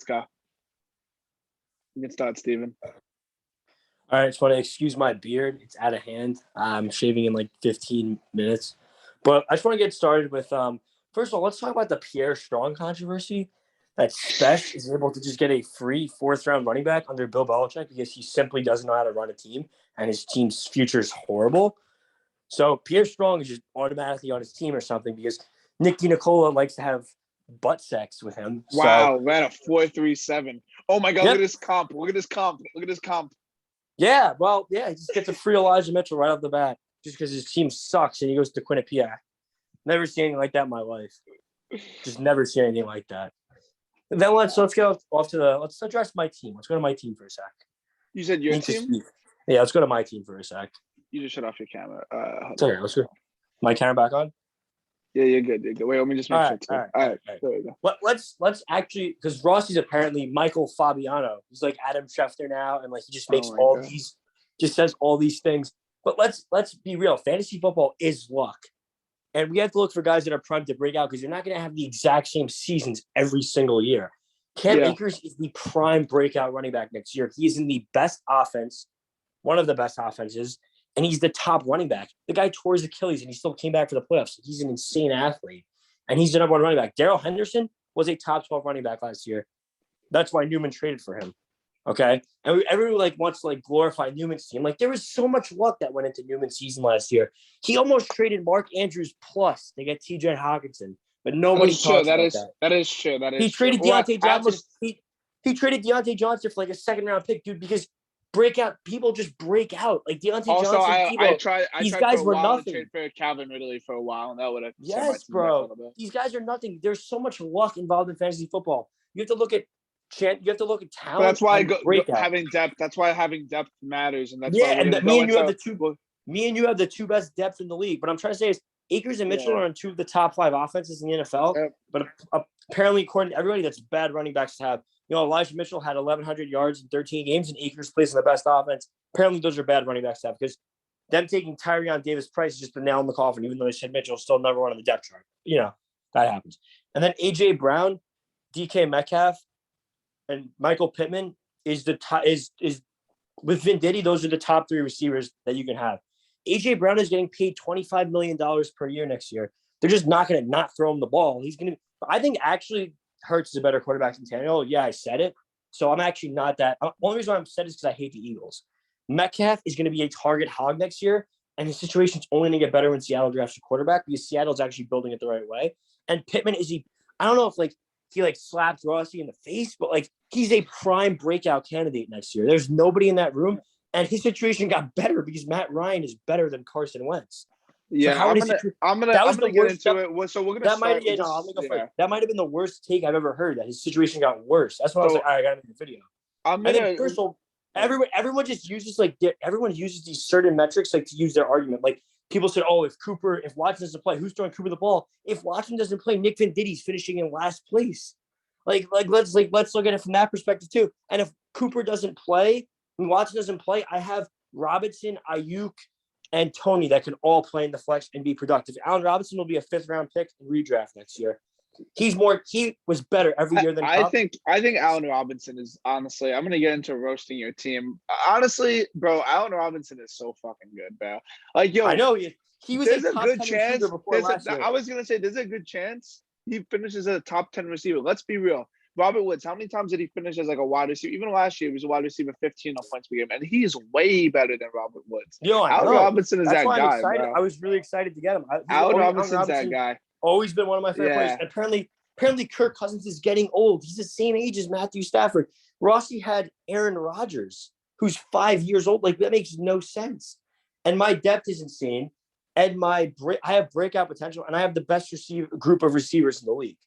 go. You can start, Steven. All right, just want to excuse my beard. It's out of hand. I'm shaving in like 15 minutes. But I just want to get started with, first of all, let's talk about the Pierre Strong controversy. That Spesh is able to just get a free fourth-round running back under Bill Belichick because he simply doesn't know how to run a team, and his team's future is horrible. So Pierre Strong is just automatically on his team or something because Nick DiNicola likes to have butt sex with him. Wow, ran a 4.37. Oh my God! Yep. Look at this comp. Look at this comp. Look at this comp. Yeah, well, yeah, he just gets a free Elijah Mitchell right off the bat just because his team sucks and he goes to Quinnipiac. Never seen anything like that in my life. Just never seen anything like that. And then let's get off to let's address my team. Let's go to my team for a sec. You said your team? Yeah, let's go to my team for a sec. You just shut off your camera. It's okay, let's go. My camera back on? Yeah, you're good. You're good. Wait, let me just make sure. All right. There we go. Let's actually, because Rossi's apparently Michael Fabiano. He's like Adam Schefter now, and like he just makes just says all these things. But let's be real. Fantasy football is luck. And we have to look for guys that are primed to break out because you're not going to have the exact same seasons every single year. Cam Akers is the prime breakout running back next year. He is in the best offense, one of the best offenses, and he's the top running back. The guy tore his Achilles, and he still came back for the playoffs. He's an insane athlete, and he's the number one running back. Darrell Henderson was a top 12 running back last year. That's why Newman traded for him. Okay, and everyone wants to glorify Newman's team. There was so much luck that went into Newman's season last year. He almost traded Mark Andrews plus to get T.J. Hawkinson, but nobody talks about that. That is true. He traded Deontay Johnson. He traded Deontay Johnson for a second round pick, dude, because people just break out. Deontay Johnson. These guys were nothing. To trade for Calvin Ridley for a while, and that would have. Yes, bro. These guys are nothing. There's so much luck involved in fantasy football. You have to look at talent. But that's why having depth. That's why having depth matters, and that's me and you have the two best depth in the league. But I'm trying to say is Akers and Mitchell are on two of the top 5 offenses in the NFL. Yep. But apparently, according to everybody, that's bad running backs to have. Elijah Mitchell had 1,100 yards in 13 games, and Akers plays in the best offense. Apparently, those are bad running backs to have because them taking Tyrion Davis-Price is just the nail in the coffin, even though they said Mitchell's still number one on the depth chart. That happens. And then A.J. Brown, DK Metcalf, and Michael Pittman is with Venditti. Those are the top 3 receivers that you can have. A.J. Brown is getting paid $25 million per year next year. They're just not going to not throw him the ball. I think actually Hurts is a better quarterback than Tannehill. Yeah, I said it. So I'm actually not that. Only reason why I'm upset is because I hate the Eagles. Metcalf is going to be a target hog next year, and his situation's only going to get better when Seattle drafts a quarterback because Seattle's actually building it the right way. And Pittman I don't know if he slapped Rossi in the face, but he's a prime breakout candidate next year. There's nobody in that room, and his situation got better because Matt Ryan is better than Carson Wentz. Yeah, so I'm gonna get into it. So we're gonna that might have been the worst take I've ever heard. That his situation got worse. That's why I was like, all right, I gotta make a video. First of all, everyone just uses everyone uses these certain metrics to use their argument. People said, if Watson doesn't play, who's throwing Cooper the ball? If Watson doesn't play, Nick Venditti's finishing in last place. Let's look at it from that perspective too. And if Cooper doesn't play, when Watson doesn't play, I have Robinson, Ayuk, and Tony that can all play in the flex and be productive. Allen Robinson will be a 5th round pick in redraft next year. He was better every year than I think Allen Robinson is honestly, I'm gonna get into roasting your team. Honestly, bro, Allen Robinson is so fucking good, bro. I know he was a good chance before last year. I was gonna say there's a good chance he finishes as a top 10 receiver. Let's be real. Robert Woods, how many times did he finish as a wide receiver? Even last year, he was a wide receiver 15 points per game, and he's way better than Robert Woods. Allen Robinson is that guy, bro. I was really excited to get him. Allen Robinson's that guy. Always been one of my favorite players. And apparently Kirk Cousins is getting old. He's the same age as Matthew Stafford. Rossi had Aaron Rodgers, who's 5 years old. That makes no sense. And my depth is insane. And I have breakout potential, and I have the best group of receivers in the league.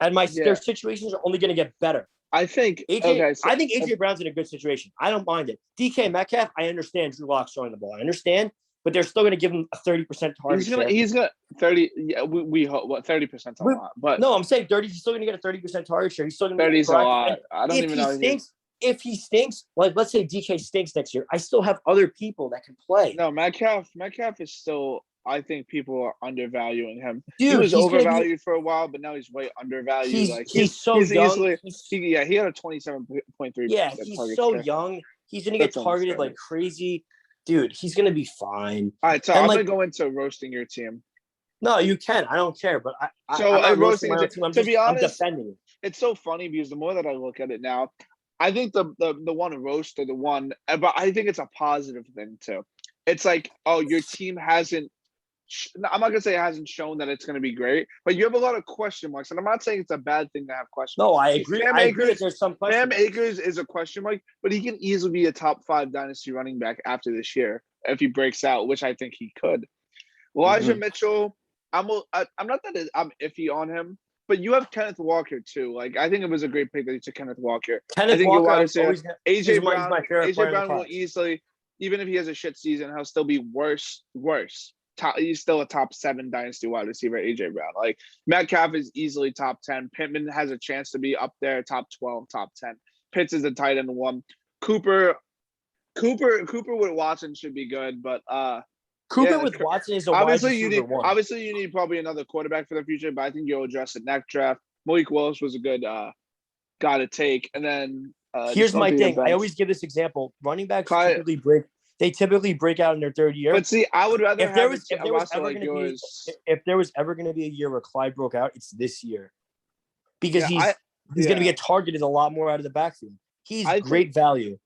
And their situations are only going to get better. I think AJ Brown's in a good situation. I don't mind it. DK Metcalf, I understand Drew Lock's throwing the ball. I understand, but they're still going to give him a 30% target share. He's going to 30. Yeah, we hope 30% a lot. But no, I'm saying 30. He's still going to get a 30% target share. He's still going to 30 is a lot. I don't even know. If he stinks, let's say DK stinks next year, I still have other people that can play. No, Metcalf is still I think people are undervaluing him. Dude, he was he's overvalued for a while, but now he's way undervalued. He's so young. Easily, he had a 27.3%. Yeah, he's so young. He's gonna get targeted like crazy. Dude, he's gonna be fine. All right, so I'm gonna go into roasting your team. No, you can. I don't care, but I'm not roasting my team. To be honest, I'm defending it. It's so funny because the more that I look at it now, I think the one roast or the one, but I think it's a positive thing too. It's like, oh, your team hasn't. I'm not gonna say it hasn't shown that it's gonna be great, but you have a lot of question marks, and I'm not saying it's a bad thing to have question marks. No, I agree. I agree that there's some question marks. Akers is a question mark, but he can easily be a top 5 dynasty running back after this year if he breaks out, which I think he could. Elijah Mitchell, I'm not that I'm iffy on him, but you have Kenneth Walker too. Like I think it was a great pick that you took Kenneth Walker. Kenneth Walker, AJ Brown. My favorite AJ Brown will easily, even if he has a shit season, he'll still be worse. He's still a top 7 dynasty wide receiver, AJ Brown. Like Metcalf is easily top 10. Pittman has a chance to be up there, top 12, top 10. Pitts is a tight end 1. Cooper with Watson should be good, but with Watson is a obviously you need probably another quarterback for the future, but I think you'll address it next draft. Malik Willis was a good guy to take, and then here's my thing. I always give this example: running backs typically break out in their 3rd year. But see, I would rather if there was ever going to be a year where Clyde broke out, it's this year because he's going to get targeted a lot more out of the backfield. He's great value.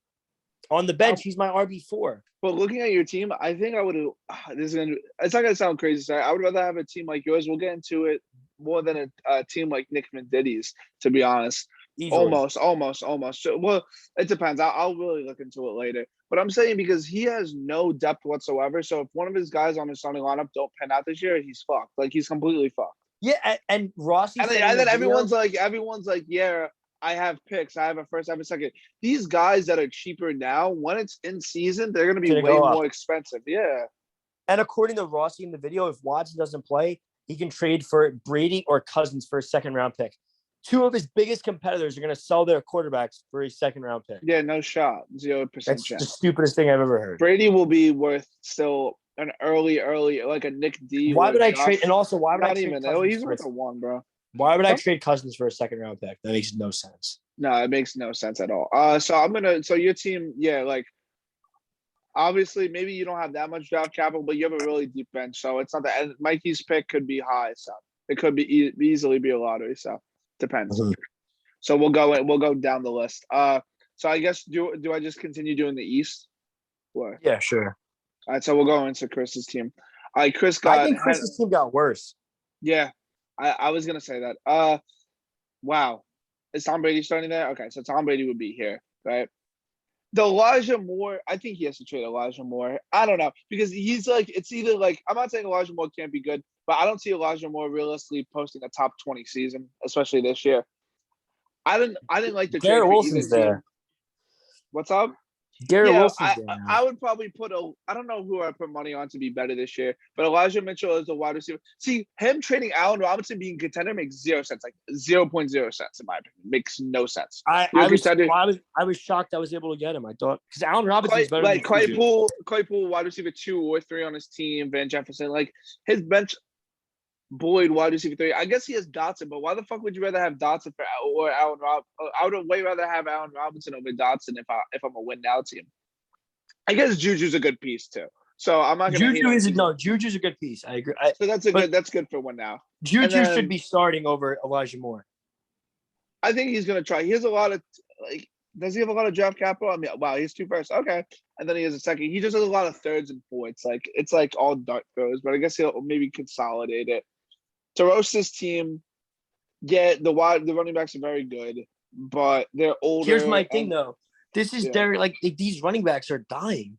On the bench, he's my RB4. But looking at your team, I think I would have. It's not going to sound crazy. Sorry. I would rather have a team like yours. We'll get into it more than a team like Nick Menditti's, to be honest. Easily. Almost. So, well, it depends. I'll really look into it later. But I'm saying because he has no depth whatsoever. So if one of his guys on his starting lineup don't pan out this year, he's fucked. Like he's completely fucked. Yeah, and Rossi. And then everyone's like, yeah, I have picks. I have a first, I have a second. These guys that are cheaper now, when it's in season, they're going to be way more expensive. Yeah. And according to Rossi in the video, if Watson doesn't play, he can trade for Brady or Cousins for a 2nd-round pick. 2 of his biggest competitors are going to sell their quarterbacks for a 2nd-round pick. Yeah, no shot. 0% That's chance. The stupidest thing I've ever heard. Brady will be worth still an early, like a Nick D. Why would I trade? And also, why would I trade? He's worth a 1, bro. Why would I trade Cousins for a 2nd-round pick? That makes no sense. No, it makes no sense at all. So your team, like obviously maybe you don't have that much draft capital, but you have a really deep bench. So it's not that. And Mikey's pick could be high, so it could be easily be a lottery. So depends. Mm-hmm. So we'll go down the list. So I guess do I just continue doing the East? Or? Yeah, sure. All right, so we'll go into Chris's team. I think Chris's team got worse. Yeah, I was gonna say that. Wow. Is Tom Brady starting there? Okay, so Tom Brady would be here, right? The Elijah Moore, I think he has to trade Elijah Moore. I don't know, because he's like, it's either like, I'm not saying Elijah Moore can't be good, but I don't see Elijah Moore realistically posting a top 20 season, especially this year. I didn't like the trade. Garrett Wilson's there. What's up? Garrett Wilson's there. I would probably I don't know who I put money on to be better this year, but Elijah Mitchell is a wide receiver. See, him trading Allen Robinson being contender makes 0 sense, like 0.0 sense in my opinion. Makes no sense. I was shocked I was able to get him. I thought because Allen Robinson is better than Claypool, wide receiver 2 or 3 on his team. Van Jefferson, like his bench. Boyd, wide receiver 3. I guess he has Dotson, but why the fuck would you rather have Dotson or Allen Robinson? I would way rather have Allen Robinson over Dotson if I'm a win now team. I guess Juju's a good piece too. So I'm not gonna. Juju's a good piece. I agree. So that's good for win now. Juju should be starting over Elijah Moore. I think he's gonna try. He has a lot of does he have a lot of draft capital? I mean, wow, he has 2 firsts. Okay. And then he has a second. He just has a lot of 3rds and 4ths. It's like all dart throws, but I guess he'll maybe consolidate it. To roast this team, the running backs are very good, but they're older. Here's my thing though. This is Derek. Like these running backs are dying.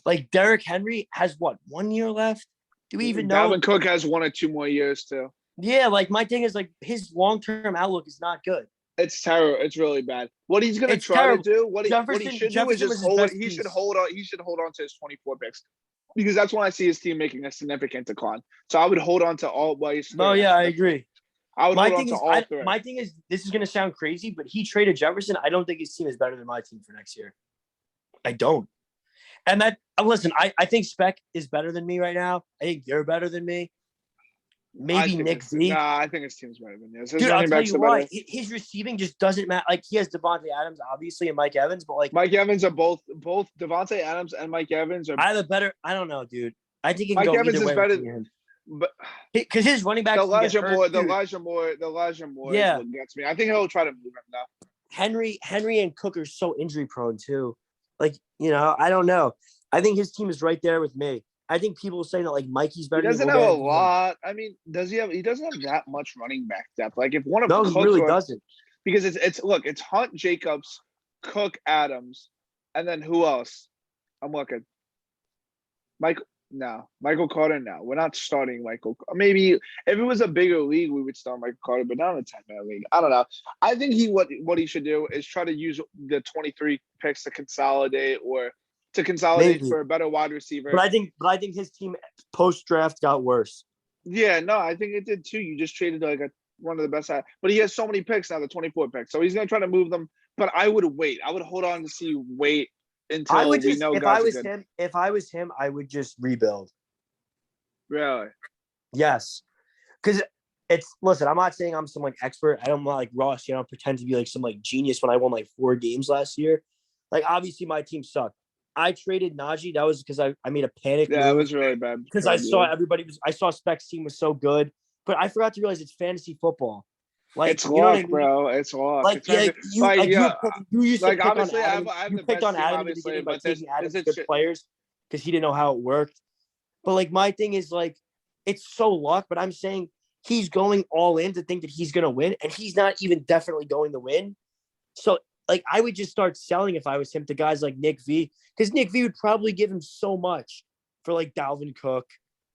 Like Derrick Henry has 1 year left. Do we even know? Dalvin Cook has 1 or 2 more years too. Yeah, like my thing is like his long-term outlook is not good. It's terrible. It's really bad. What he's gonna try to do, what he should do is just hold. He should hold on. He should hold on to his 24 picks. Because that's when I see his team making a significant decline. So I would hold on to all ways. No, yeah, I agree. I would hold on to all 3. My thing is, this is going to sound crazy, but he traded Jefferson. I don't think his team is better than my team for next year. I don't. And that listen, I think Speck is better than me right now. I think you're better than me. Maybe Nick V. Nah, I think his team's better than yours. Dude, I'll tell you why. His receiving just doesn't matter. Like, he has Devontae Adams, obviously, and Mike Evans, but like Mike Evans are both Devontae Adams and Mike Evans are. I don't know, dude. I think he can Mike go Evans either is way better, but because his running back. The Elijah Moore yeah, is what gets me. I think he'll try to move him now. Henry and Cook are so injury prone too. Like, I don't know. I think his team is right there with me. I think people are saying that like Mikey's better. He doesn't have a lot. I mean, does he have? He doesn't have that much running back depth. Like if one of Cook really doesn't. Because it's Hunt, Jacobs, Cook, Adams, and then who else? I'm looking. Michael Carter. No, we're not starting Michael. Maybe if it was a bigger league, we would start Michael Carter, but not in a 10-man league. I don't know. I think what he should do is try to use the 23 picks to consolidate Maybe. for a better wide receiver. But I think his team post draft got worse. Yeah, no, I think it did too. You just traded like one of the best, but he has so many picks now, the 24 picks. So he's gonna try to move them. But I would wait. I would hold on to wait until we know. If I was him, I would just rebuild. Really? Yes, because listen. I'm not saying I'm some like expert. I don't like Ross. I don't pretend to be like some like genius when I won like 4 games last year. Like obviously my team sucked. I traded Najee. That was because I made a panic move. Yeah, it was really bad. Because I saw Speck's team was so good. But I forgot to realize it's fantasy football. Like it's luck, bro. It's luck. Like, you used to pick obviously on Adams. I have you the picked best on team, Adam obviously, in the beginning by but taking Adams good players because he didn't know how it worked. But like my thing is like it's so luck. But I'm saying he's going all in to think that he's gonna win, and he's not even definitely going to win. So like I would just start selling if I was him to guys like Nick V, because Nick V would probably give him so much for like Dalvin Cook.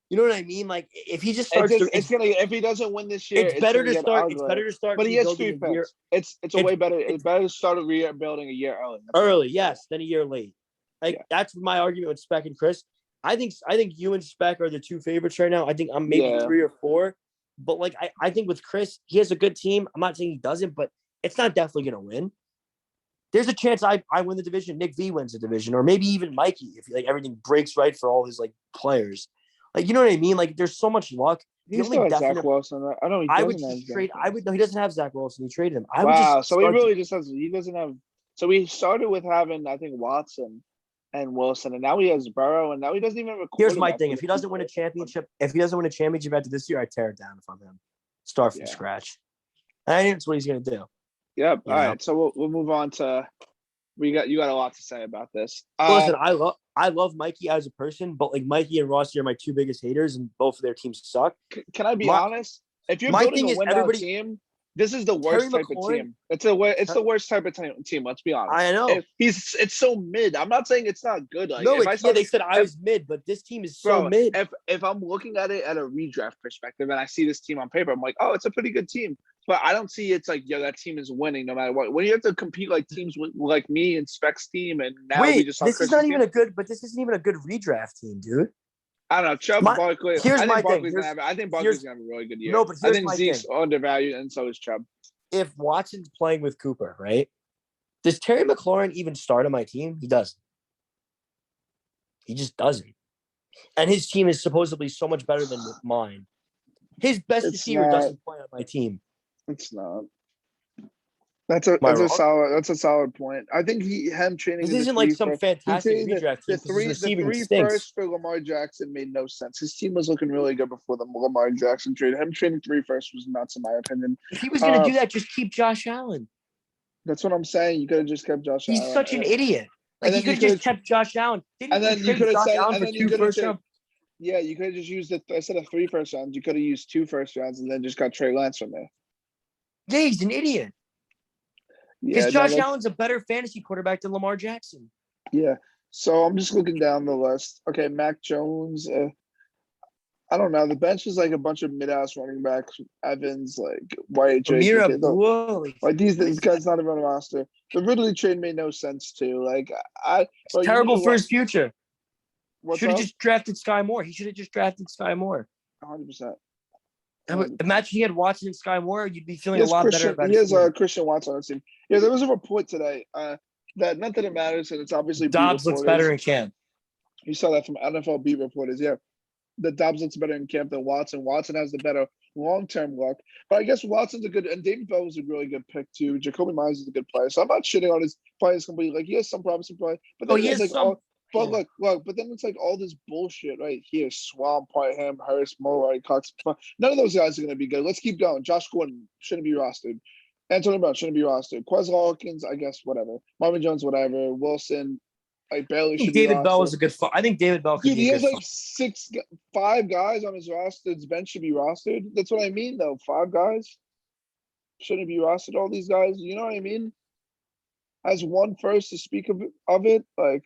You know what I mean? Like if he just starts, if he doesn't win this year, it's better to start. It's better to start. But he has 3 picks. It's way better. It's better to start rebuilding a year early. Early, yes, than a year late. Like that's my argument with Speck and Chris. I think you and Speck are the 2 favorites right now. I think I'm maybe 3 or 4. But like I think with Chris, he has a good team. I'm not saying he doesn't, but it's not definitely gonna win. There's a chance I win the division, Nick V wins the division, or maybe even Mikey if like everything breaks right for all his like players. Like you know what I mean? Like there's so much luck. He still has Zach Wilson. I know he doesn't have No, he doesn't have Zach Wilson. He traded him. So he really just has. He doesn't have. So he started with having I think Watson and Wilson, and now he has Burrow, and now he doesn't even have a quarterback. Here's my thing: if he doesn't win a championship after this year, I tear it down if I'm him. Start from scratch. I think that's what he's gonna do. Yep. All right. So we'll move on to. You got a lot to say about this. Listen, I love Mikey as a person, but like Mikey and Rossi are my 2 biggest haters, and both of their teams suck. Can I be honest? If you're building a win-out team, this is the worst type of team. It's the worst type of team. Let's be honest. I know. It's so mid. I'm not saying it's not good. Like, no, they said I was mid, but this team is so mid. If I'm looking at it at a redraft perspective and I see this team on paper, I'm like, oh, it's a pretty good team. But I don't see it's like, that team is winning no matter what. When you have to compete like teams with, like me and Specs team, and now this isn't even a good redraft team, dude. I don't know. Chubb Barkley. Here's my thing. I think Barkley's gonna have a really good year. No, but I think Zeke's undervalued, and so is Chubb. If Watson's playing with Cooper, right? Does Terry McLaurin even start on my team? He doesn't. He just doesn't. And his team is supposedly so much better than mine. His best receiver doesn't play on my team. It's not. That's a solid point. I think him training. This isn't like some fantastic redraft team. The 3 first for Lamar Jackson made no sense. His team was looking really good before the Lamar Jackson trade. Him training 3 first was nuts in my opinion. If he was going to do that, just keep Josh Allen. That's what I'm saying. You could have just kept Josh Allen. He's such an idiot. Like he could have just kept Josh Allen. And then you could have said, yeah, you could have just used instead of 3 first rounds, you could have used 2 first rounds and then just got Trey Lance from there. Yeah, he's an idiot. Because Josh Allen's a better fantasy quarterback than Lamar Jackson. Yeah. So I'm just looking down the list. Okay, Mac Jones. I don't know. The bench is like a bunch of mid-ass running backs. Evans, like White, like these guys not even on the roster. The Ridley trade made no sense too. Like it's terrible for his future. Should have just drafted Sky Moore. He should have just drafted Sky Moore. 100%. Imagine he had Watson and Sky Moore, you'd be feeling a lot better about it. He has Christian Watson on his team. Yeah, there was a report today that not that it matters, and it's obviously Dobbs looks better in camp. You saw that from NFL beat reporters. Yeah, the Dobbs looks better in camp than Watson. Watson has the better long-term look. But I guess Watson's a good, and David Bell was a really good pick too. Jacoby Myers is a good player. So I'm not shitting on his players completely. Like, he has some problems, but then he has like all. But look, but then it's like all this bullshit right here. Swamp, Whiteham, Hurst, Murray, Cox. None of those guys are going to be good. Let's keep going. Josh Gordon shouldn't be rostered. Antonio Brown shouldn't be rostered. Quez Hawkins, I guess, whatever. Marvin Jones, whatever. Wilson, like, barely should be rostered. David Bell was a good I think David Bell could be he has like 5 guys on his roster. His bench should be rostered. That's what I mean, though. 5 guys shouldn't be rostered. All these guys, you know what I mean? As one first to speak of it, like.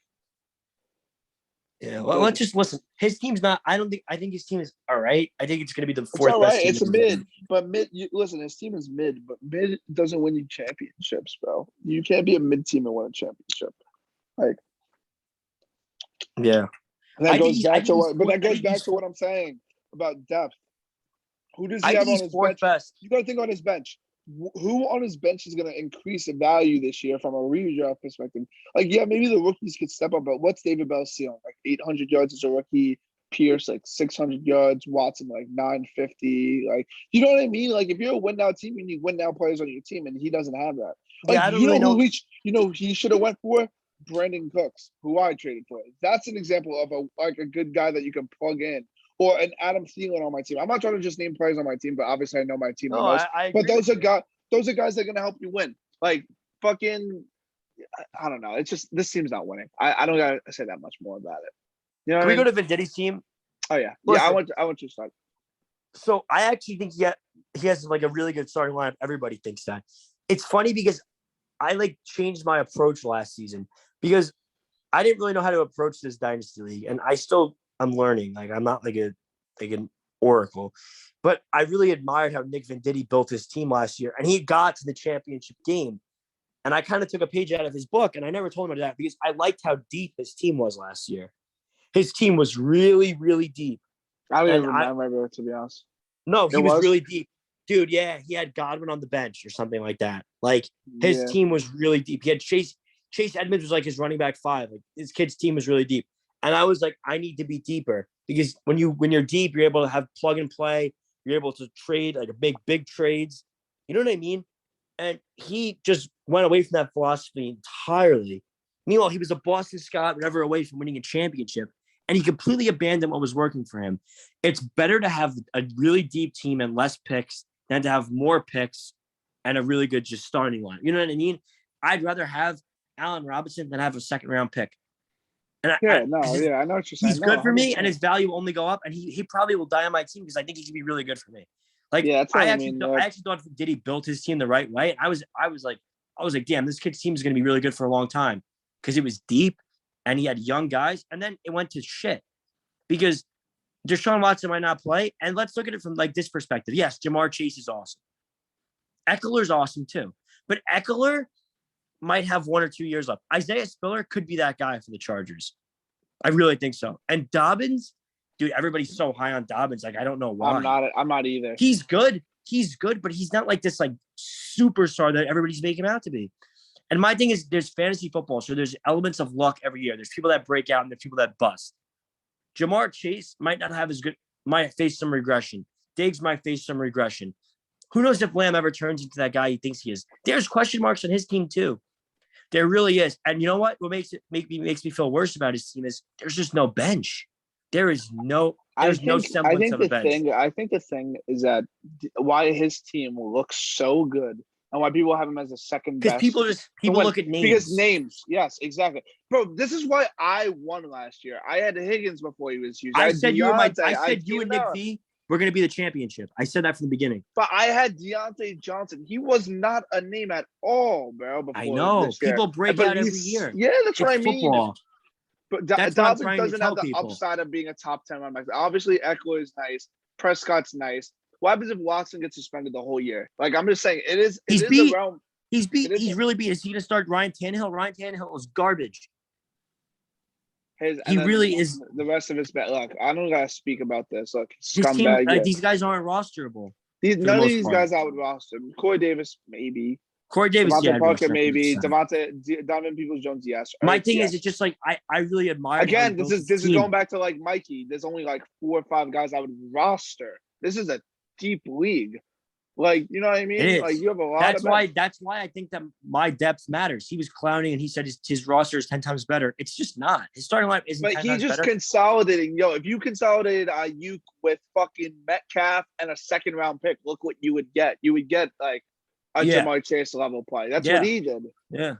Yeah, well, let's just listen. His team's not. I think his team is all right. I think it's going to be the 4th it's all best right. team. It's a mid, but mid. Listen, his team is mid, but mid doesn't win you championships, bro. You can't be a mid team and win a championship. Like, yeah, and that goes back to what I'm saying about depth. Who does he have on his bench? Best. You got to think on his bench. Who on his bench is going to increase the value this year from a redraft perspective? Like, yeah, maybe the rookies could step up, but what's David Bell's ceiling? Like 800 yards as a rookie, Pierce like 600 yards, Watson like 950. Like, you know what I mean? Like, if you're a win now team, you need win now players on your team, and he doesn't have that. Like, yeah, I don't really know. Who he should have went for? Brandon Cooks, who I traded for. That's an example of a good guy that you can plug in. Or an Adam Thielen on my team. I'm not trying to just name players on my team, but obviously I know my team the most. But those are guys that are going to help you win. Like, fucking, I don't know. It's just, this team's not winning. I don't got to say that much more about it. You know, can we go to Venditti's team? Oh yeah, listen, yeah. I want you to start. So I actually think he has like a really good starting lineup. Everybody thinks that. It's funny because I like changed my approach last season because I didn't really know how to approach this dynasty league, and I'm learning. Like, I'm not like an oracle, but I really admired how Nick Venditti built his team last year, and he got to the championship game. And I kind of took a page out of his book, and I never told him that because I liked how deep his team was last year. His team was really, really deep. I don't even remember, to be honest. No, he was really deep. Dude, yeah, he had Godwin on the bench or something like that. Like, his team was really deep. He had Chase Edmonds was like his running back 5. Like, his kid's team was really deep. And I was like, I need to be deeper because when you're deep, you're able to have plug and play. You're able to trade, like, make big trades. You know what I mean? And he just went away from that philosophy entirely. Meanwhile, he was a Boston Scott, whatever, away from winning a championship. And he completely abandoned what was working for him. It's better to have a really deep team and less picks than to have more picks and a really good just starting line. You know what I mean? I'd rather have Allen Robinson than have a 2nd-round pick. And I know what you're saying. He's good for me, and his value will only go up, and he probably will die on my team because I think he can be really good for me. Like, yeah, I actually thought Diddy built his team the right way. I was like, damn, this kid's team is going to be really good for a long time because it was deep, and he had young guys, and then it went to shit because Deshaun Watson might not play. And let's look at it from like this perspective. Yes, Jamar Chase is awesome. Eckler's awesome too, but Eckler might have 1 or 2 years left. Isaiah Spiller could be that guy for the Chargers. I really think so. And Dobbins, dude, everybody's so high on Dobbins. Like, I don't know why. I'm not either. He's good, but he's not like this like superstar that everybody's making him out to be. And my thing is, there's fantasy football, so there's elements of luck every year. There's people that break out and there's people that bust. Jamar Chase might not have as good, might face some regression. Diggs might face some regression. Who knows if Lamb ever turns into that guy he thinks he is? There's question marks on his team too. There really is. And you know what? What makes me feel worse about his team is there's just no bench. There's no semblance of a bench. I think the thing is that why his team looks so good and why people have him as a second best. Because people look at names. Because names, yes, exactly. Bro, this is why I won last year. I had Higgins before he was used. I said you and Nick V were going to be the championship. I said that from the beginning. But I had Deontay Johnson. He was not a name at all, bro. I know. People break out every year. Yeah, that's what I mean. Football. But Dobbins doesn't have the upside of being a top 10 running back. Obviously, Eckler is nice. Prescott's nice. What happens if Watson gets suspended the whole year? Like, I'm just saying, He's really beat. Is he going to start Ryan Tannehill? Ryan Tannehill is garbage. He really is. The rest of his bad. Look, I don't gotta speak about this. Look, scumbag. These guys aren't rosterable. None of these guys I would roster. Corey Davis, maybe. Corey Davis, Devontae Parker, I'd maybe. 100%. Donovan Peoples-Jones, yes. My thing is, it's just like I really admire. Again, this is going back to like Mikey. There's only like 4 or 5 guys I would roster. This is a deep league. Like, you know what I mean? It is. Like, you have a lot That's why I think that my depth matters. He was clowning and he said his roster is 10 times better. It's just not. His starting lineup isn't 10 times better. But he's just consolidating. Yo, if you consolidated Ayuk with fucking Metcalf and a second round pick, look what you would get. You would get like a Jamar Chase level play. That's what he did. Yeah.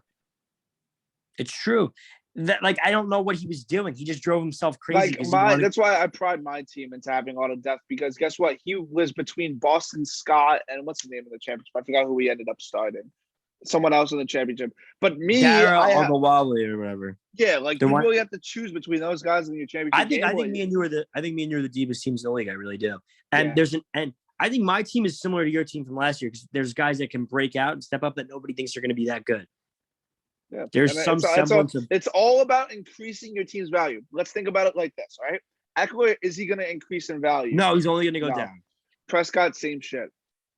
It's true. That like I don't know what he was doing. He just drove himself crazy. That's why I pride my team into having all the depth, because guess what? He was between Boston Scott and what's the name of the championship? I forgot who he ended up starting. Someone else in the championship. But me, Ogawale or whatever. Yeah, like you really have to choose between those guys in your championship. I think me and you are the deepest teams in the league. I really do. And I think my team is similar to your team from last year because there's guys that can break out and step up that nobody thinks are going to be that good. Yeah. There's some semblance of. It's all about increasing your team's value. Let's think about it like this, right? Eckler, is he going to increase in value? No, he's only going to go down. Prescott, same shit.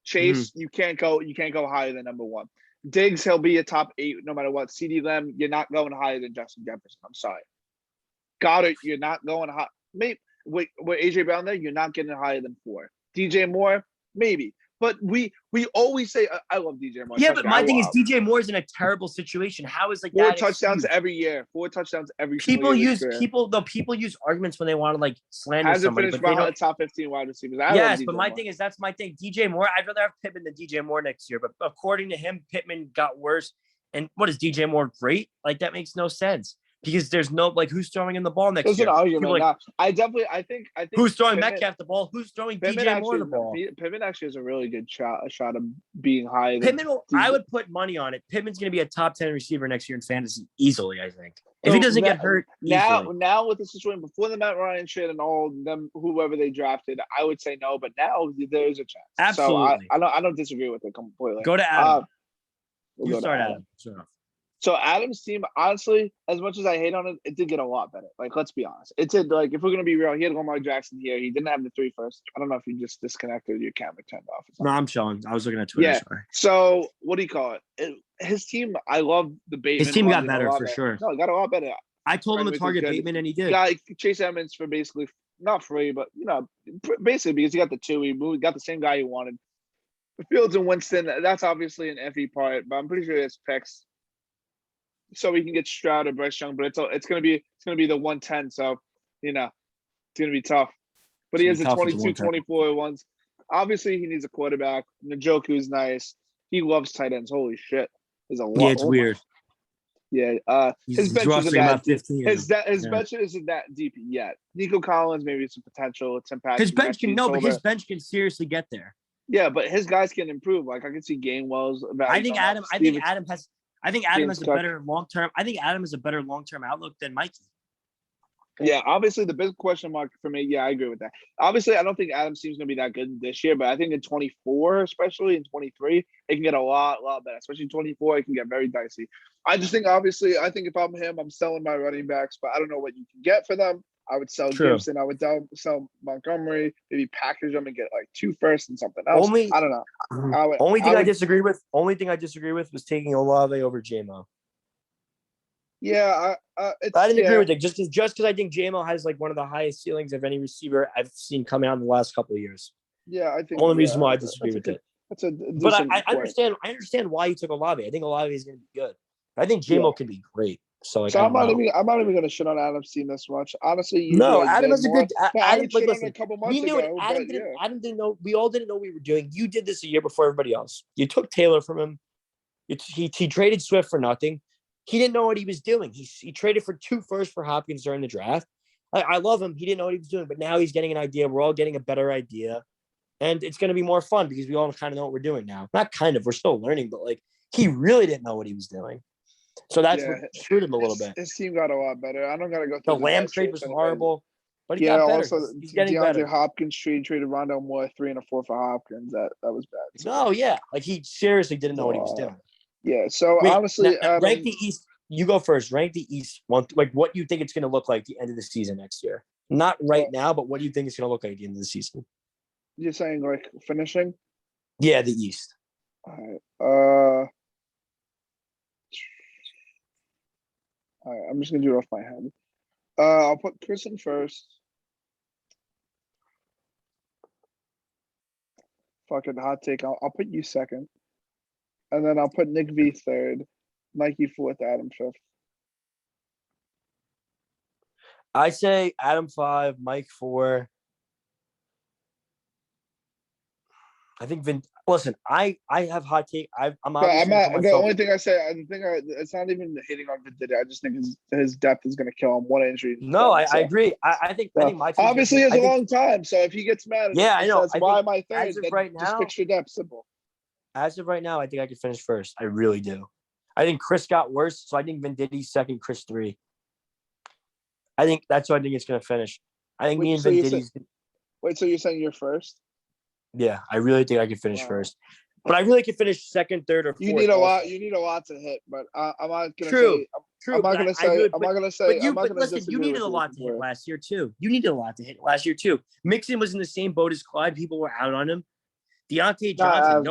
Chase, you can't go higher than number 1. Diggs, he'll be a top 8 no matter what. CeeDee Lamb, you're not going higher than Justin Jefferson. I'm sorry. Goddard, you're not going high. Maybe with AJ Brown there, you're not getting higher than 4. DJ Moore, maybe. But we always say I love DJ Moore. Yeah, but my thing is DJ Moore's in a terrible situation. How is like 4 touchdowns every year? 4 touchdowns every people use arguments when they want to like slander somebody. Hasn't finished the top 15 wide receivers. But my thing is that's my thing. DJ Moore, I'd rather have Pittman than DJ Moore next year. But according to him, Pittman got worse. And what is DJ Moore great? Like that makes no sense. Because there's no who's throwing in the ball next year. There's an argument. I think who's throwing Metcalf the ball? Who's throwing DJ Moore the ball? Pittman actually has a really good shot of being higher. I would put money on it. Pittman's going to be a top 10 receiver next year in fantasy easily. I think if he doesn't get hurt now with the situation before the Matt Ryan shit and all them whoever they drafted, I would say no. But now there's a chance. Absolutely. So I don't disagree with it completely. Go to Adam. You start Adam. Sure. So Adam's team, honestly, as much as I hate on it, it did get a lot better. Like, let's be honest. It did, if we're going to be real, he had Lamar Jackson here. He didn't have the 3 first. I don't know if you just disconnected your camera turned off. No, I'm showing. I was looking at Twitter. Yeah. Sorry. So, what do you call it? His team, I love the Bateman. His team got better for sure. No, it got a lot better. I told him to target Bateman, and he did. Yeah, Chase Edmonds for basically, not free, but, basically because he got the 2. He got the same guy he wanted. Fields and Winston, that's obviously an iffy part, but I'm pretty sure it's picks. So we can get Stroud or Bryce Young, but it's gonna be the 110. So it's gonna be tough. But he has the 22, 24 ones. Obviously, he needs a quarterback. Njoku's nice. He loves tight ends. Holy shit, there's a lot. Yeah, it's weird. Yeah, his bench isn't that deep. His bench isn't that deep yet. Nico Collins, maybe some potential. It's impact. His bench can seriously get there. Yeah, but his guys can improve. Like I can see Gainwell's. I think Adam has a better long-term. I think Adam has a better long-term outlook than Mikey. Yeah, obviously the big question mark for me. Yeah, I agree with that. Obviously, I don't think Adam's team's gonna be that good this year, but I think in 24, especially in 23, it can get a lot better. Especially in 24, it can get very dicey. I just think, obviously, if I'm him, I'm selling my running backs, but I don't know what you can get for them. I would sell Gibson. I would sell Montgomery. Maybe package them and get 2 firsts and something else. I don't know. Only thing I disagree with was taking Olave over J-Mo. Yeah, I didn't agree with it just because I think J-Mo has one of the highest ceilings of any receiver I've seen coming out in the last couple of years. Yeah, I think only reason why I disagree with it. But I understand why you took Olave. I think Olave is going to be good. I think J-Mo can be great. So I'm not even going to shit on Adam's team this much. Honestly, Adam has a good. Adam, listen, a couple months ago. Adam didn't know. We all didn't know what we were doing. You did this a year before everybody else. You took Taylor from him. He traded Swift for nothing. He didn't know what he was doing. He traded for 2 firsts for Hopkins during the draft. I love him. He didn't know what he was doing, but now he's getting an idea. We're all getting a better idea, and it's going to be more fun because we all kind of know what we're doing now. Not kind of. We're still learning, but he really didn't know what he was doing. So that's what screwed him a little bit. His team got a lot better. I don't got to go through the Lamb trade was horrible, but he got better. Also, he's getting better. Hopkins traded Rondell Moore 3 and a 4 for Hopkins. That was bad. So. No, yeah, he seriously didn't know what he was doing. Yeah. So honestly, rank the East. You go first. Rank the East. What you think it's going to look like at the end of the season next year? Not right now, but what do you think it's going to look like at the end of the season? You're saying finishing? Yeah, the East. All right. All right, I'm just gonna do it off my head. I'll put Chris in first. Fucking hot take. I'll put you second, and then I'll put Nick V third, Mikey fourth, Adam fifth. I say Adam 5, Mike 4. I think listen, I have hot take. I'm obviously not. The only thing I say, it's not even hitting on Vinditti. I just think his depth is going to kill him. One injury. No, I agree. I think my team obviously has a long time. So if he gets mad, I know. Says, why am I third? As of right now, just fix your depth. Simple. As of right now, I think I could finish first. I really do. I think Chris got worse, so I think Venditti's second, Chris 3. I think that's what I think it's going to finish. I think me and Venditti's. Wait, so you're saying you're first? Yeah, I really think I could finish first, but I really could finish second, third, or fourth. You need a lot. You need a lot to hit, but I'm not gonna say. I'm not gonna say. I'm not gonna say. But listen, you needed a lot to hit last year too. Mixon was in the same boat as Clyde. People were out on him. Deontay Johnson.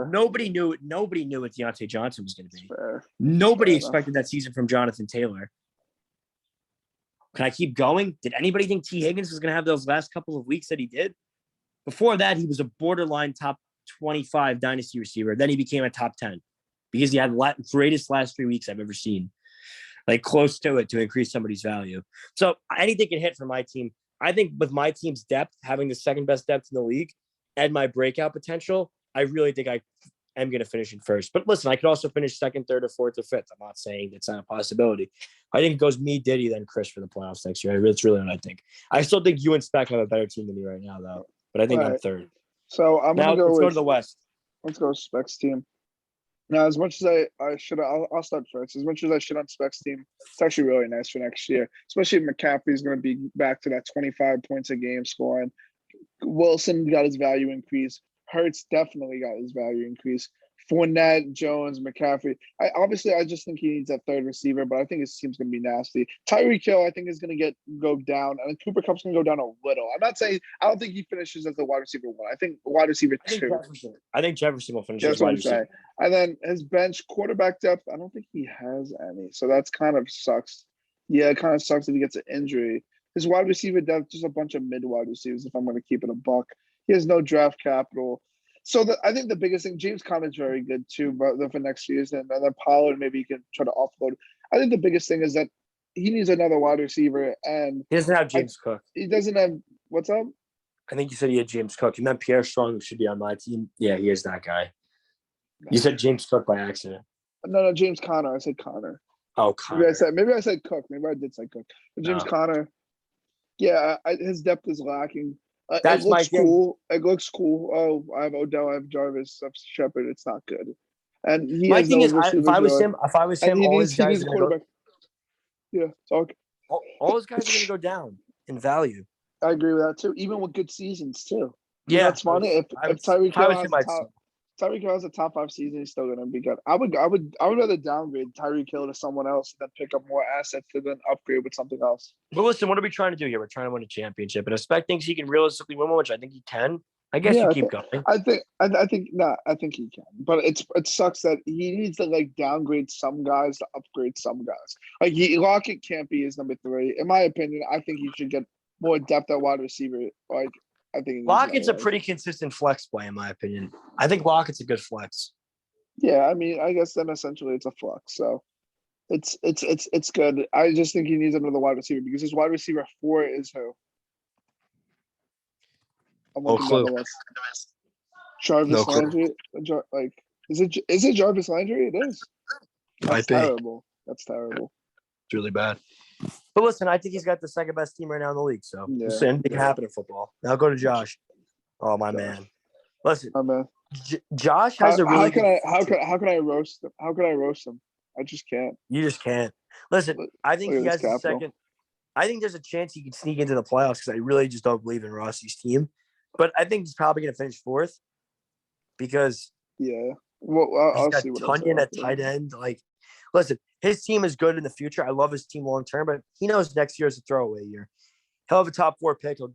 Nobody knew what Deontay Johnson was going to be. Nobody expected that season from Jonathan Taylor. Can I keep going? Did anybody think T. Higgins was going to have those last couple of weeks that he did? Before that, he was a borderline top 25 dynasty receiver. Then he became a top 10 because he had the greatest last 3 weeks I've ever seen, like close to it to increase somebody's value. So anything can hit for my team. I think with my team's depth, having the second best depth in the league and my breakout potential, I really think I am going to finish in first. But listen, I could also finish second, third, or fourth, or fifth. I'm not saying it's not a possibility. I think it goes me, Diddy, then Chris for the playoffs next year. That's really what I think. I still think you and Spec have a better team than me right now, though. But I think I'm third. So I'm going to go let's go to the West. Let's go Spec's team. Now, as much as I should, I'll start first. As much as I should on Spec's team, it's actually really nice for next year, especially if McCaffrey's going to be back to that 25 points a game scoring. Wilson got his value increase. Hurts definitely got his value increase. Fournette, Jones, McCaffrey. I just think he needs that third receiver, but I think his team's going to be nasty. Tyreek Hill, I think, is going to go down, and Cooper Kupp's going to go down a little. I'm not saying I don't think he finishes as the wide receiver 1. I think wide receiver 2. I think Jefferson will finish as wide receiver. And then his bench quarterback depth, I don't think he has any, so that's kind of sucks. Yeah, it kind of sucks if he gets an injury. His wide receiver depth, just a bunch of mid wide receivers. If I'm going to keep it a buck, he has no draft capital. So I think the biggest thing, James Conner's very good too, but for next season, and then Pollard maybe you can try to offload. I think the biggest thing is that he needs another wide receiver, and he doesn't have James Cook. He doesn't have what's up? I think you said he had James Cook. You meant Pierre Strong should be on my team. Yeah, he is that guy. You said James Cook by accident. No, James Conner. I said Conner. Oh, Conner. Maybe I said Cook. Maybe I did say Cook. But James Conner. Yeah, his depth is lacking. That's my cool. It looks cool. Oh, I have Odell, I have Jarvis, I have Shepard. It's not good. And my thing is, if I was him, all his guys are going to go. Yeah, talk. All his guys are going to go down in value. I agree with that too. Even with good seasons too. Yeah, that's funny. If Tyreek Hill has a top 5 season, he's still going to be good. I would rather downgrade Tyreek Hill to someone else than pick up more assets to then upgrade with something else. But listen, what are we trying to do here? We're trying to win a championship, and if Spec thinks he can realistically win one, which I think he can. I guess you keep going. I think he can, but it sucks that he needs to downgrade some guys to upgrade some guys. Lockett can't be his number 3, in my opinion. I think he should get more depth at wide receiver. I think Lockett's a pretty consistent flex play, in my opinion. I think Lockett's a good flex. Yeah, I mean, I guess then essentially it's a flex. So it's good. I just think he needs another wide receiver because his wide receiver 4 is who? Jarvis Landry. Is it Jarvis Landry? It is. That's terrible. That's terrible. It's really bad. But listen, I think he's got the second best team right now in the league. So anything can happen in football. Now go to Josh. Oh my man. Listen, Josh has a really. How can I roast him? How can I roast him? I just can't. You just can't. Listen, I think he has the second. I think there's a chance he can sneak into the playoffs because I really just don't believe in Rossi's team. But I think he's probably going to finish 4th because I'll he's see got Tunyon at tight end. Listen, his team is good in the future. I love his team long term, but he knows next year is a throwaway year. He'll have a top 4 pick. He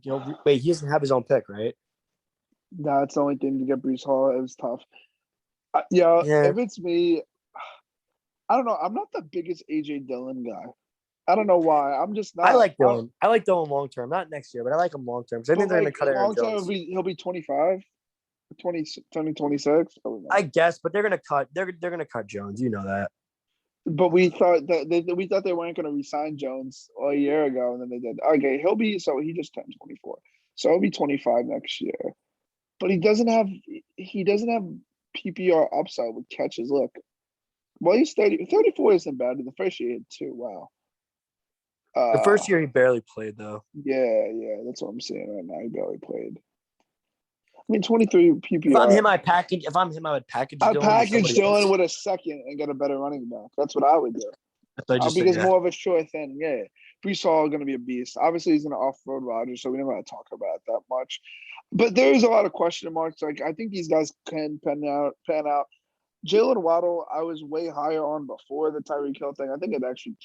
doesn't have his own pick, right? That's the only thing to get Breece Hall. It was tough. If it's me, I don't know. I'm not the biggest AJ Dillon guy. I don't know why. I'm just not. I like Dillon. I like Dillon long term, not next year, but I like him long term because I think they're going to cut Aaron Jones. He'll be 25, 26. I guess, but they're going to cut. They're going to cut Jones. You know that. But we thought they weren't going to re-sign Jones a year ago, and then they did. Okay, he just turned 24, so he'll be 25 next year. But he doesn't have PPR upside with catches. Look, well, he's 34 isn't bad. The first year he had 2. Wow. The first year he barely played though. Yeah, that's what I'm saying right now. He barely played. I mean, 23 PPR. If I'm him, I would package. I'd package Dillon with a second and get a better running back. That's what I would do. Because more of a sure thing. Yeah, Brees Hall going to be a beast. Obviously, he's going to off-road Rodgers, so we never have to talk about it that much. But there is a lot of question marks. Like I think these guys can pan out. Jalen Waddle, I was way higher on before the Tyreek Hill thing. I think it actually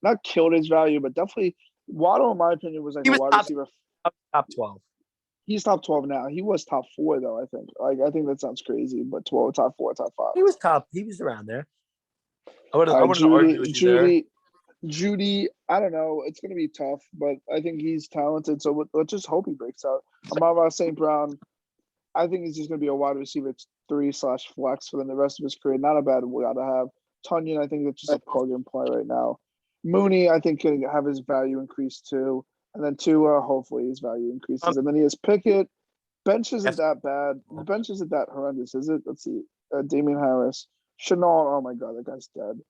not killed his value, but definitely Waddle, in my opinion, was like a wide receiver. Top 12. He's top 12 now. He was top 4 though. I think. I think that sounds crazy, but 12, top 4, top 5. He was top. He was around there. I wouldn't argue with you there. Judy, I don't know. It's going to be tough, but I think he's talented. So let's just hope he breaks out. Amara St. Brown, I think he's just going to be a wide receiver 3/flex for the rest of his career. Not a bad way to have. Tunyon, I think that's just a plug and play right now. Mooney, I think, can have his value increase too. And then Tua, hopefully his value increases. And then he has Pickett. Bench isn't that bad. The bench isn't that horrendous, is it? Let's see. Damian Harris. Chenault, oh my God, that guy's dead.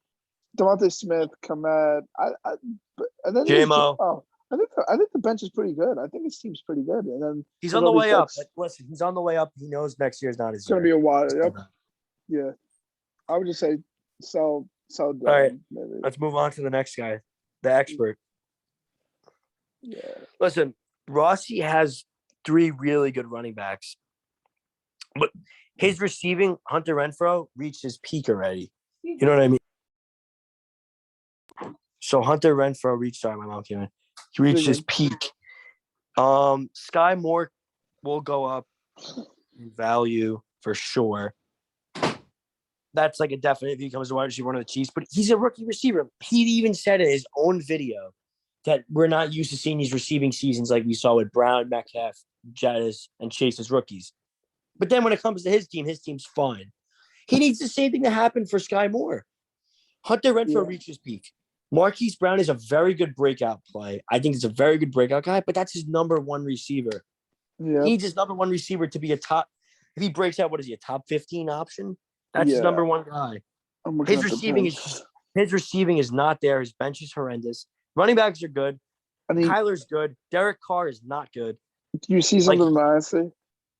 Devontae Smith, Komet, and then JMO. I think the bench is pretty good. I think his team's pretty good. And then he's on the way up. Listen, he's on the way up. He knows next year's not his year. It's gonna be a while. Yep. Yeah. I would just say sell down. All right. Maybe. Let's move on to the next guy, the expert. Yeah. Listen, Rossi has 3 really good running backs. But his receiving, Hunter Renfrow, reached his peak already. You know what I mean? So Hunter Renfrow reached He reached his peak. Sky Moore will go up in value for sure. That's like a definite if he becomes a wide receiver, one of the Chiefs. But he's a rookie receiver. He even said in his own video that we're not used to seeing these receiving seasons like we saw with Brown, Metcalf, Jettis, and Chase as rookies. But then when it comes to his team's fine. He needs the same thing to happen for Sky Moore. Hunter Renfrow reaches peak. Marquise Brown is a very good breakout play. I think he's a very good breakout guy, but that's his number 1 receiver. Yeah. He needs his number 1 receiver to be a top. If he breaks out, what is he, a top 15 option? That's his number 1 guy. His receiving is not there. His bench is horrendous. Running backs are good. Kyler's good. Derek Carr is not good. Do you see something I see?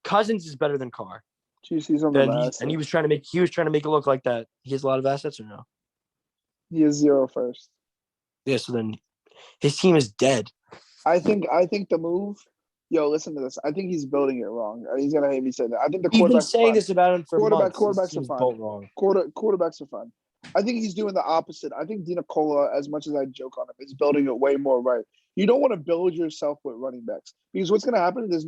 Cousins is better than Carr. Do you see something and he was trying to make it look like that. He has a lot of assets or no? He has 0 first. Yeah, so then his team is dead. I think the move. Yo, listen to this. I think he's building it wrong. He's gonna hate me say that. I think the quarterback. He's been saying this about him for months. Quarterbacks are fine. Wrong. Quarterbacks are fine. I think he's doing the opposite. I think Dina Cola, as much as I joke on him, is building it way more right. You don't want to build yourself with running backs because what's going to happen? They're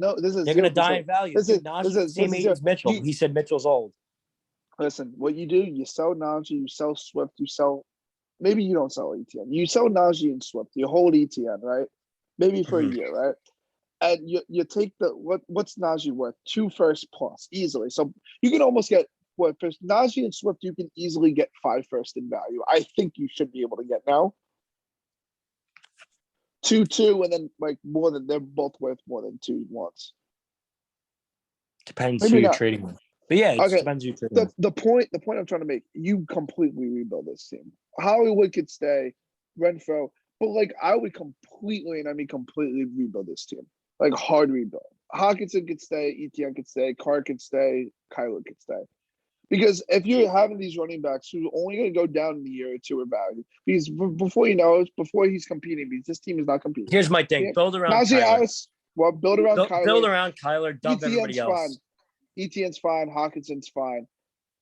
going to die in value. Same age as Mitchell. He said Mitchell's old. Listen, what you do, you sell Najee, you sell Swift, you sell. Maybe you don't sell ETN. You sell Najee and Swift. You hold ETN, right? Maybe for a year, right? And you take what's Najee worth? 2 first plus easily. So you can almost get for Najee and Swift. You can easily get 5 first in value. I think you should be able to get now 2, and then like more than they're both worth more than 2 once. Depends who you're trading with. But yeah, it depends who you're trading with. The point I'm trying to make, you completely rebuild this team. Hollywood could stay, Renfro, but like I would completely, and I mean completely rebuild this team. Like hard rebuild. Hawkinson could stay, ETN could stay, Carr could stay, Kyler could stay. Because if you're having these running backs who are only going to go down in a year or 2 in value, because before he's competing, because this team is not competing. Here's my thing: build around Kyler. Build around Kyler. Build around Kyler. Dump ETN's everybody else. Fine. ETN's fine. Hawkinson's fine.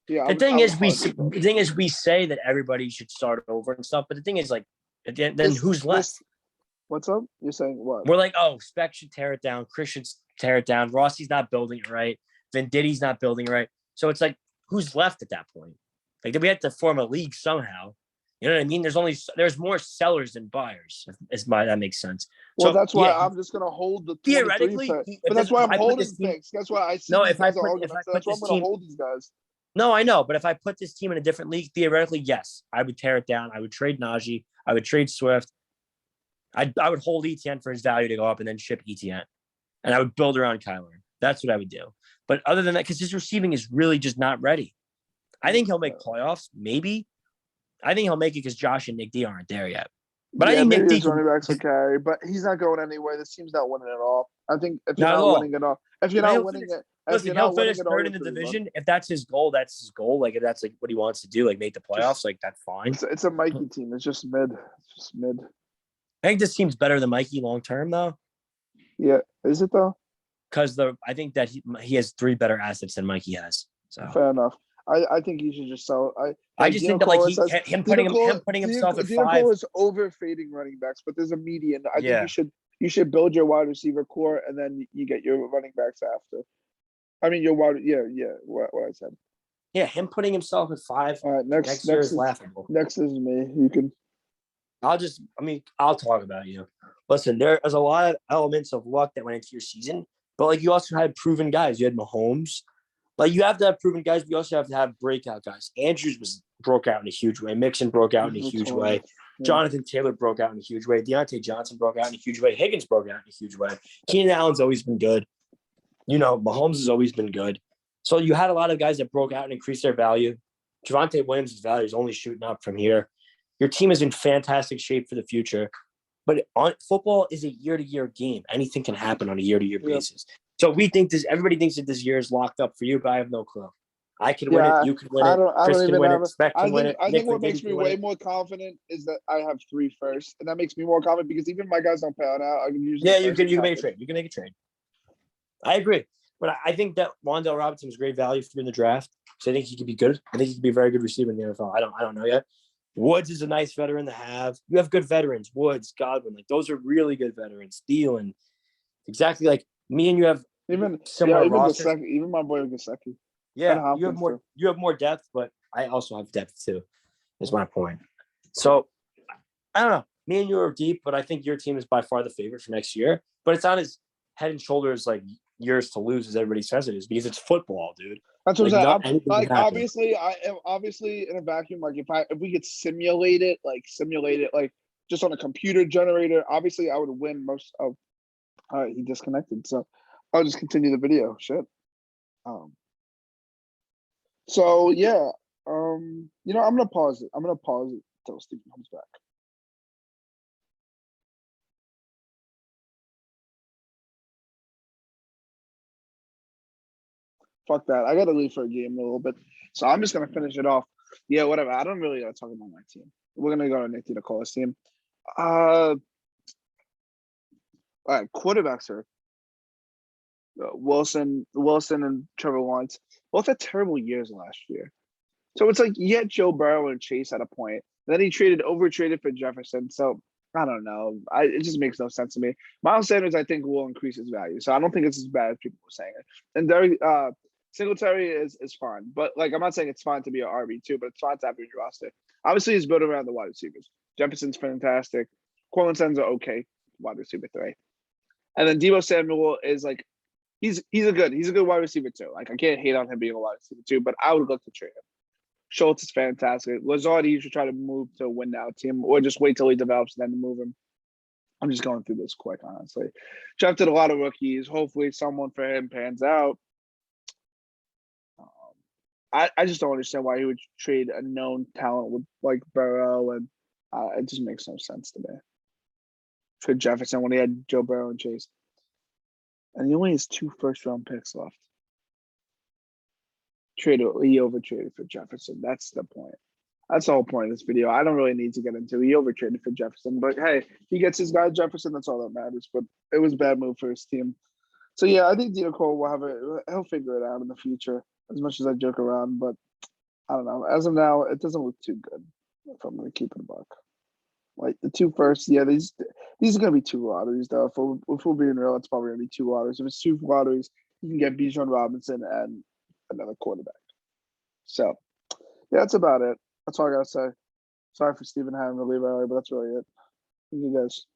Yeah. The thing is, we say that everybody should start over and stuff, but the thing is, like, then who's left? What's up? You're saying what? We're like, oh, Spec should tear it down. Chris should tear it down. Rossi's not building it right. Venditti's not building it right. So it's like, who's left at that point? Like, we had to form a league somehow. You know what I mean? There's more sellers than buyers. That makes sense. Well, So that's why I'm just gonna hold the 23 pick. But that's why I'm holding picks. That's why I see these guys are holding. That's why I'm gonna hold these guys. No, I know, but if I put this team in a different league, theoretically, yes, I would tear it down. I would trade Najee. I would trade Swift. I would hold ETN for his value to go up and then ship ETN. And I would build around Kyler. That's what I would do. But other than that, because his receiving is really just not ready. I think he'll make playoffs, maybe. I think he'll make it because Josh and Nick D aren't there yet. But I think Nick D running backs will carry, but he's not going anywhere. This team's not winning at all. I think if you're not winning at all, if you're not winning it, listen, he'll finish third in the division. If that's his goal, that's his goal. Like if that's like what he wants to do, like make the playoffs, like that's fine. It's a Mikey team. It's just mid. I think this team's better than Mikey long term, though. Yeah, is it though? Because I think that he has 3 better assets than Mikey has. So fair enough. I think he should just sell. I just think that like him putting himself at 5 is overfading running backs, but there's a median. I think you should build your wide receiver core and then you get your running backs after. I mean your wide what I said. Yeah, him putting himself at 5. All right, next year is laughable. Next is me. You can. I'll talk about you. Listen, there's a lot of elements of luck that went into your season, but like you also had proven guys. You had Mahomes. Like you have to have proven guys, but you also have to have breakout guys. Andrews broke out in a huge way. Mixon broke out in a huge way. Yeah. Jonathan Taylor broke out in a huge way. Deontay Johnson broke out in a huge way. Higgins broke out in a huge way. Keenan Allen's always been good. You know, Mahomes has always been good. So you had a lot of guys that broke out and increased their value. Javonte Williams' value is only shooting up from here. Your team is in fantastic shape for the future. But football is a year-to-year game. Anything can happen on a year-to-year basis. So everybody thinks that this year is locked up for you, but I have no clue. I can win it. You can win it. Chris can win it. Spec can win it. I think what makes me way more confident is that I have 3 first. And that makes me more confident because even if my guys don't pan out, I can use you can make a trade. You can make a trade. I agree. But I think that Wan'Dale Robinson is great value for you in the draft. So I think he could be good. I think he could be a very good receiver in the NFL. I don't know yet. Woods is a nice veteran to have. You have good veterans. Woods, Godwin. Like those are really good veterans. Thielen. Exactly like me and you have similar rosters. Even my boy Gesicki. Yeah, you have more depth, but I also have depth too, is my point. So I don't know. Me and you are deep, but I think your team is by far the favorite for next year. But it's not as head and shoulders like yours to lose as everybody says it is because it's football, dude. That's what I'm saying. Like obviously in a vacuum, like if we could simulate it like just on a computer generator, obviously I would win most of. All right, he disconnected, so I'll just continue the video. Shit. So yeah, I'm gonna pause it. I'm gonna pause it until Stephen comes back. Fuck that. I gotta leave for a game in a little bit. So I'm just gonna finish it off. Yeah, whatever. I don't really gotta talk about my team. We're gonna go to Nick D to call his team. All right, quarterbacks are Wilson and Trevor Lawrence. Both had terrible years last year. So it's like you had Joe Burrow and Chase at a point. Then he overtraded for Jefferson. So I don't know. It just makes no sense to me. Miles Sanders, I think, will increase his value. So I don't think it's as bad as people were saying it. And Singletary is fine. But like I'm not saying it's fine to be an RB2, but it's fine to have in your roster. Obviously, he's built around the wide receivers. Jefferson's fantastic. Cortland Sutton's are okay. Wide receiver 3. And then Deebo Samuel is like he's a good wide receiver too. Like I can't hate on him being a wide receiver too, but I would look to trade him. Schultz is fantastic. Lazard, you should try to move to a win now team or just wait till he develops and then move him. I'm just going through this quick, honestly. Drafted a lot of rookies. Hopefully someone for him pans out. I just don't understand why he would trade a known talent with like Burrow, and it just makes no sense to me. Trade Jefferson when he had Joe Burrow and Chase. And he only has 2 first-round picks left. He overtraded for Jefferson. That's the point. That's the whole point of this video. I don't really need to get into it. He overtraded for Jefferson. But, hey, he gets his guy Jefferson. That's all that matters. But it was a bad move for his team. So, yeah, I think Dino Cole he'll figure it out in the future, as much as I joke around. But, I don't know. As of now, it doesn't look too good, if I'm going to keep it a buck. Like, the 2 first, yeah, these are going to be 2 lotteries, though. If we're being real, it's probably going to be 2 lotteries. If it's 2 lotteries, you can get Bijan Robinson and another quarterback. So, yeah, that's about it. That's all I got to say. Sorry for Steven having to leave early, but that's really it. You guys.